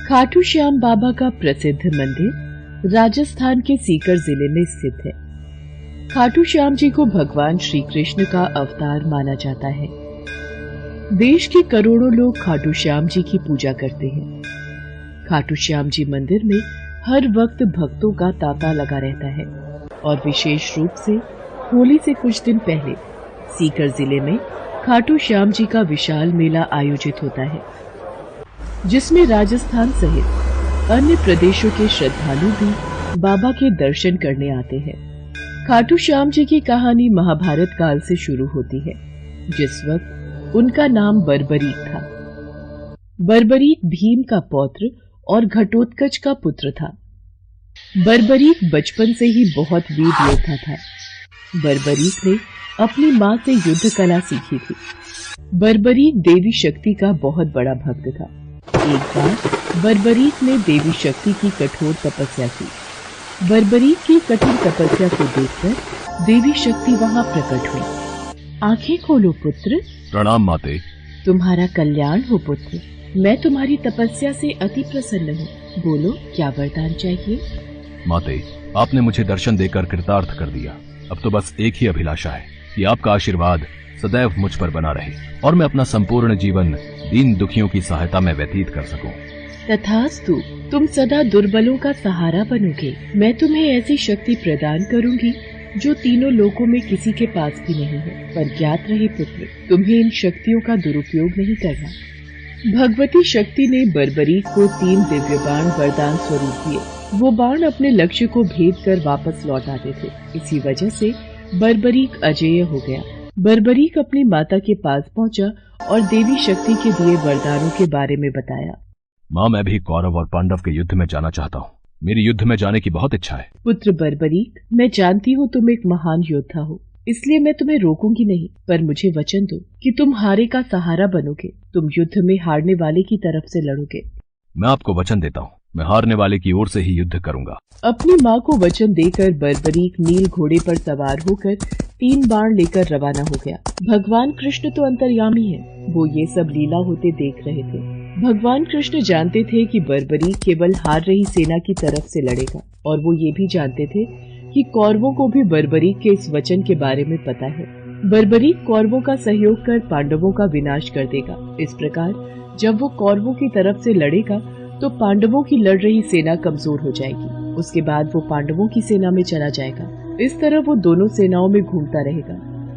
खाटू श्याम बाबा का प्रसिद्ध मंदिर राजस्थान के सीकर जिले में स्थित है। खाटू श्याम जी को भगवान श्री कृष्ण का अवतार माना जाता है। देश के करोड़ों लोग खाटू श्याम जी की पूजा करते हैं। खाटू श्याम जी मंदिर में हर वक्त भक्तों का तांता लगा रहता है और विशेष रूप से होली से कुछ दिन पहले सीकर जिले में खाटू श्याम जी का विशाल मेला आयोजित होता है, जिसमें राजस्थान सहित अन्य प्रदेशों के श्रद्धालु भी बाबा के दर्शन करने आते हैं। खाटू श्याम जी की कहानी महाभारत काल से शुरू होती है, जिस वक्त उनका नाम बर्बरीक था। बर्बरीक भीम का पौत्र और घटोत्कच का पुत्र था। बर्बरीक बचपन से ही बहुत वीर योद्धा था। बर्बरीक ने अपनी माँ से युद्ध कला सीखी थी। बर्बरीक देवी शक्ति का बहुत बड़ा भक्त था। एक बार बर्बरीक ने देवी शक्ति की कठोर तपस्या की। बर्बरीक की कठिन तपस्या को देखकर देवी शक्ति वहाँ प्रकट हुई। आंखें खोलो पुत्र। प्रणाम माते। तुम्हारा कल्याण हो पुत्र। मैं तुम्हारी तपस्या से अति प्रसन्न हूँ। बोलो क्या वरदान चाहिए। माते, आपने मुझे दर्शन देकर कृतार्थ कर दिया। अब तो बस एक ही अभिलाषा है कि आपका आशीर्वाद सदैव मुझ पर बना रहे और मैं अपना संपूर्ण जीवन दीन दुखियों की सहायता में व्यतीत कर सकूं। तथास्तु, तुम सदा दुर्बलों का सहारा बनोगे। मैं तुम्हें ऐसी शक्ति प्रदान करूंगी जो तीनों लोकों में किसी के पास भी नहीं है। पर ज्ञात रहे पुत्र, तुम्हें इन शक्तियों का दुरुपयोग नहीं करना। भगवती शक्ति ने बर्बरीक को 3 दिव्य बाण वरदान स्वरूप दिए। वो बाण अपने लक्ष्य को भेद कर वापस लौट आते थे। इसी वजह से बर्बरीक अजेय हो गया। बर्बरीक अपनी माता के पास पहुंचा और देवी शक्ति के दिए वरदानों के बारे में बताया। माँ, मैं भी कौरव और पांडव के युद्ध में जाना चाहता हूँ। मेरी युद्ध में जाने की बहुत इच्छा है। पुत्र बर्बरीक, मैं जानती हूँ तुम एक महान योद्धा हो, इसलिए मैं तुम्हें रोकूंगी नहीं, पर मुझे वचन दो कि तुम हारे का सहारा बनोगे। तुम युद्ध में हारने वाले की तरफ से लड़ोगे। मैं आपको वचन देता हूँ, मैं हारने वाले की ओर से ही युद्ध करूंगा। अपनी माँ को वचन देकर बर्बरीक नील घोड़े पर सवार होकर 3 बाण लेकर रवाना हो गया। भगवान कृष्ण तो अंतर्यामी है, वो ये सब लीला होते देख रहे थे। भगवान कृष्ण जानते थे कि बर्बरीक केवल हार रही सेना की तरफ से लड़ेगा, और वो ये भी जानते थे कि कौरवों को भी बर्बरीक के इस वचन के बारे में पता है। बर्बरीक कौरवों का सहयोग कर पांडवों का विनाश कर देगा। इस प्रकार जब वो कौरवों की तरफ से लड़ेगा तो पांडवों की लड़ रही सेना कमजोर हो जाएगी। उसके बाद वो पांडवों की सेना में चला जाएगा। इस तरह वो दोनों सेनाओं में घूमता रहेगा।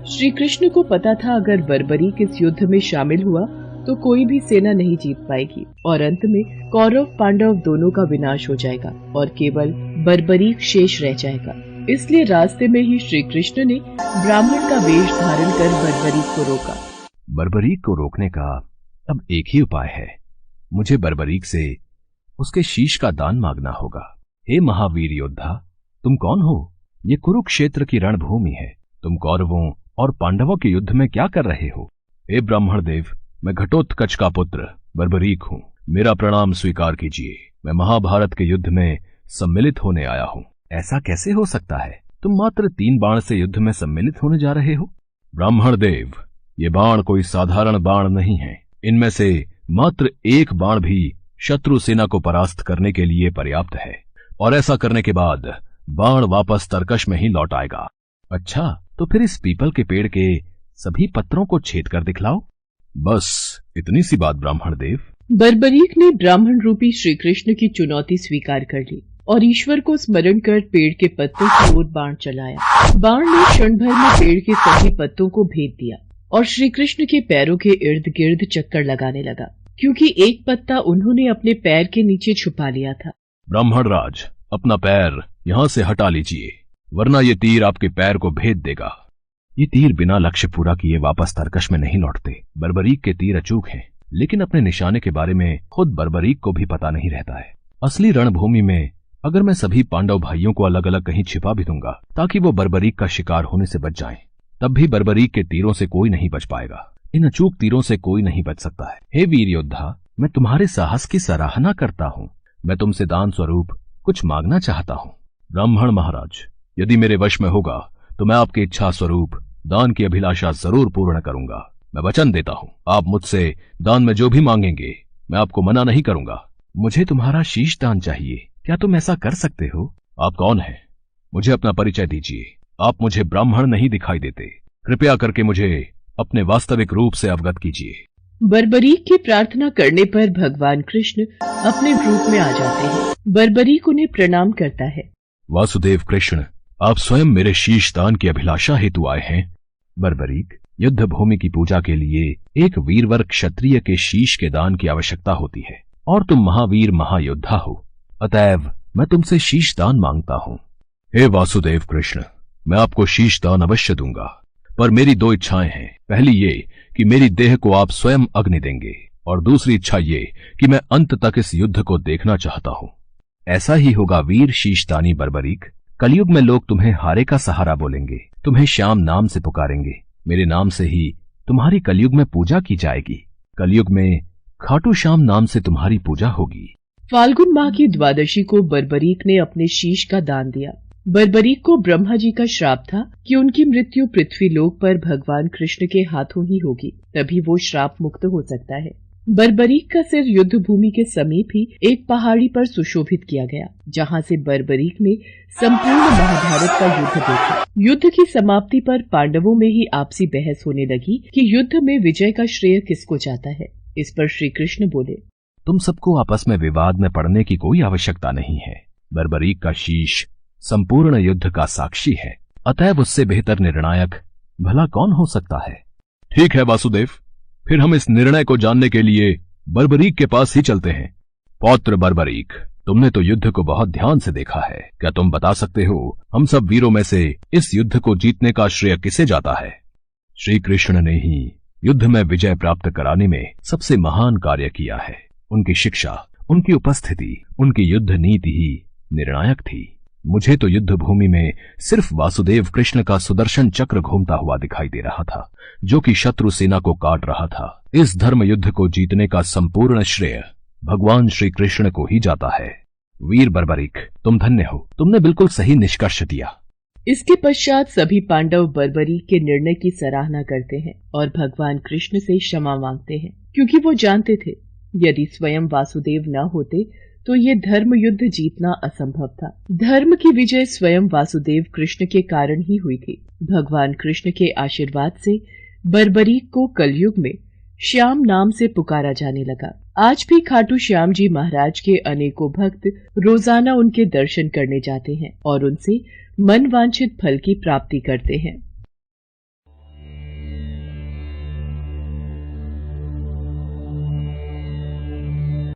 श्री कृष्ण को पता था अगर बर्बरीक इस युद्ध में शामिल हुआ तो कोई भी सेना नहीं जीत पाएगी और अंत में कौरव पांडव दोनों का विनाश हो जाएगा और केवल बर्बरीक शेष रह जाएगा। इसलिए रास्ते में ही श्री कृष्ण ने ब्राह्मण का वेश धारण कर बर्बरीक को रोका। बर्बरीक को रोकने का अब एक ही उपाय है। मुझे बर्बरीक से उसके शीश का दान मांगना होगा। हे महावीर योद्धा, तुम कौन हो? ये कुरुक्षेत्र की रणभूमि है। तुम कौरवों और पांडवों के युद्ध में क्या कर रहे हो? हे ब्राह्मण देव, मैं घटोत्कच का पुत्र बर्बरीक हूँ। मेरा प्रणाम स्वीकार कीजिए। मैं महाभारत के युद्ध में सम्मिलित होने आया हूँ। ऐसा कैसे हो सकता है? तुम मात्र 3 बाण से युद्ध में सम्मिलित होने जा रहे हो? ब्राह्मण देव, ये बाण कोई साधारण बाण नहीं है। इनमें से मात्र एक बाण भी शत्रु सेना को परास्त करने के लिए पर्याप्त है, और ऐसा करने के बाद बाण वापस तरकश में ही लौट आएगा। अच्छा, तो फिर इस पीपल के पेड़ के सभी पत्रों को छेद कर दिखलाओ। बस इतनी सी बात ब्राह्मण देव। बर्बरीक ने ब्राह्मण रूपी श्री कृष्ण की चुनौती स्वीकार कर ली और ईश्वर को स्मरण कर पेड़ के पत्तों की ओर बाण चलाया। बाण ने क्षण भर में पेड़ के सभी पत्तों को भेद दिया और श्री कृष्ण के पैरों के इर्द गिर्द चक्कर लगाने लगा, क्योंकि एक पत्ता उन्होंने अपने पैर के नीचे छुपा लिया था। ब्राह्मण राज, अपना पैर यहाँ से हटा लीजिए, वरना ये तीर आपके पैर को भेद देगा। ये तीर बिना लक्ष्य पूरा किए वापस तरकश में नहीं लौटते। बर्बरीक के तीर अचूक हैं, लेकिन अपने निशाने के बारे में खुद बर्बरीक को भी पता नहीं रहता है। असली रणभूमि में अगर मैं सभी पांडव भाइयों को अलग अलग कहीं छिपा भी दूंगा ताकि वो बर्बरीक का शिकार होने से बच जाएं, तब भी बर्बरीक के तीरों से कोई नहीं बच पाएगा। इन अचूक तीरों से कोई नहीं बच सकता है। हे वीर योद्धा, मैं तुम्हारे साहस की सराहना करता हूँ। मैं तुमसे दान स्वरूप कुछ मांगना चाहता हूँ। ब्राह्मण महाराज, यदि मेरे वश में होगा तो मैं आपकी इच्छा स्वरूप दान की अभिलाषा जरूर पूर्ण करूंगा। मैं वचन देता हूँ, आप मुझसे दान में जो भी मांगेंगे मैं आपको मना नहीं करूंगा। मुझे तुम्हारा शीश दान चाहिए, क्या तुम ऐसा कर सकते हो? आप कौन हैं? मुझे अपना परिचय दीजिए। आप मुझे ब्राह्मण नहीं दिखाई देते, कृपया करके मुझे अपने वास्तविक रूप से अवगत कीजिए। बर्बरीक की प्रार्थना करने पर भगवान कृष्ण अपने रूप में आ जाते हैं। बर्बरीक उन्हें प्रणाम करता है। वासुदेव कृष्ण, आप स्वयं मेरे शीश दान की अभिलाषा हेतु आए हैं। बर्बरीक, युद्ध भूमि की पूजा के लिए एक वीरवर क्षत्रिय के शीश के दान की आवश्यकता होती है, और तुम महावीर महायोद्धा हो, अतएव मैं तुमसे शीश दान मांगता हूँ। हे वासुदेव कृष्ण, मैं आपको शीश दान अवश्य दूंगा, पर मेरी दो इच्छाएं हैं। पहली ये कि मेरी देह को आप स्वयं अग्नि देंगे, और दूसरी इच्छा ये कि मैं अंत तक इस युद्ध को देखना चाहता हूँ। ऐसा ही होगा वीर शीशदानी बर्बरीक। कलयुग में लोग तुम्हें हारे का सहारा बोलेंगे, तुम्हें श्याम नाम से पुकारेंगे। मेरे नाम से ही तुम्हारी कलयुग में पूजा की जाएगी। कलयुग में खाटू श्याम नाम से तुम्हारी पूजा होगी। फाल्गुन माह की द्वादशी को बर्बरीक ने अपने शीश का दान दिया। बर्बरीक को ब्रह्मा जी का श्राप था कि उनकी मृत्यु पृथ्वी लोक पर भगवान कृष्ण के हाथों ही होगी, तभी वो श्राप मुक्त हो सकता है। बर्बरीक का सिर युद्ध भूमि के समीप ही एक पहाड़ी पर सुशोभित किया गया, जहां से बर्बरीक ने संपूर्ण महाभारत का युद्ध देखा। युद्ध की समाप्ति पर पांडवों में ही आपसी बहस होने लगी कि युद्ध में विजय का श्रेय किसको जाता है। इस पर श्री कृष्ण बोले, तुम सबको आपस में विवाद में पड़ने की कोई आवश्यकता नहीं है। बर्बरीक का शीश संपूर्ण युद्ध का साक्षी है, अतएव उससे बेहतर निर्णायक भला कौन हो सकता है। ठीक है वासुदेव, फिर हम इस निर्णय को जानने के लिए बर्बरीक के पास ही चलते हैं। पौत्र बर्बरीक, तुमने तो युद्ध को बहुत ध्यान से देखा है, क्या तुम बता सकते हो हम सब वीरों में से इस युद्ध को जीतने का श्रेय किसे जाता है? श्री कृष्ण ने ही युद्ध में विजय प्राप्त कराने में सबसे महान कार्य किया है। उनकी शिक्षा, उनकी उपस्थिति, उनकी युद्ध नीति ही निर्णायक थी। मुझे तो युद्ध भूमि में सिर्फ वासुदेव कृष्ण का सुदर्शन चक्र घूमता हुआ दिखाई दे रहा था, जो कि शत्रु सेना को काट रहा था। इस धर्म युद्ध को जीतने का संपूर्ण श्रेय भगवान श्री कृष्ण को ही जाता है। वीर बर्बरीक, तुम धन्य हो, तुमने बिल्कुल सही निष्कर्ष दिया। इसके पश्चात सभी पांडव बर्बरीक के निर्णय की सराहना करते हैं और भगवान कृष्ण से क्षमा मांगते हैं, क्योंकि वो जानते थे यदि स्वयं वासुदेव न होते तो ये धर्म युद्ध जीतना असंभव था। धर्म की विजय स्वयं वासुदेव कृष्ण के कारण ही हुई थी। भगवान कृष्ण के आशीर्वाद से बर्बरीक को कलयुग में श्याम नाम से पुकारा जाने लगा। आज भी खाटू श्याम जी महाराज के अनेकों भक्त रोजाना उनके दर्शन करने जाते हैं और उनसे मन वांछित फल की प्राप्ति करते हैं।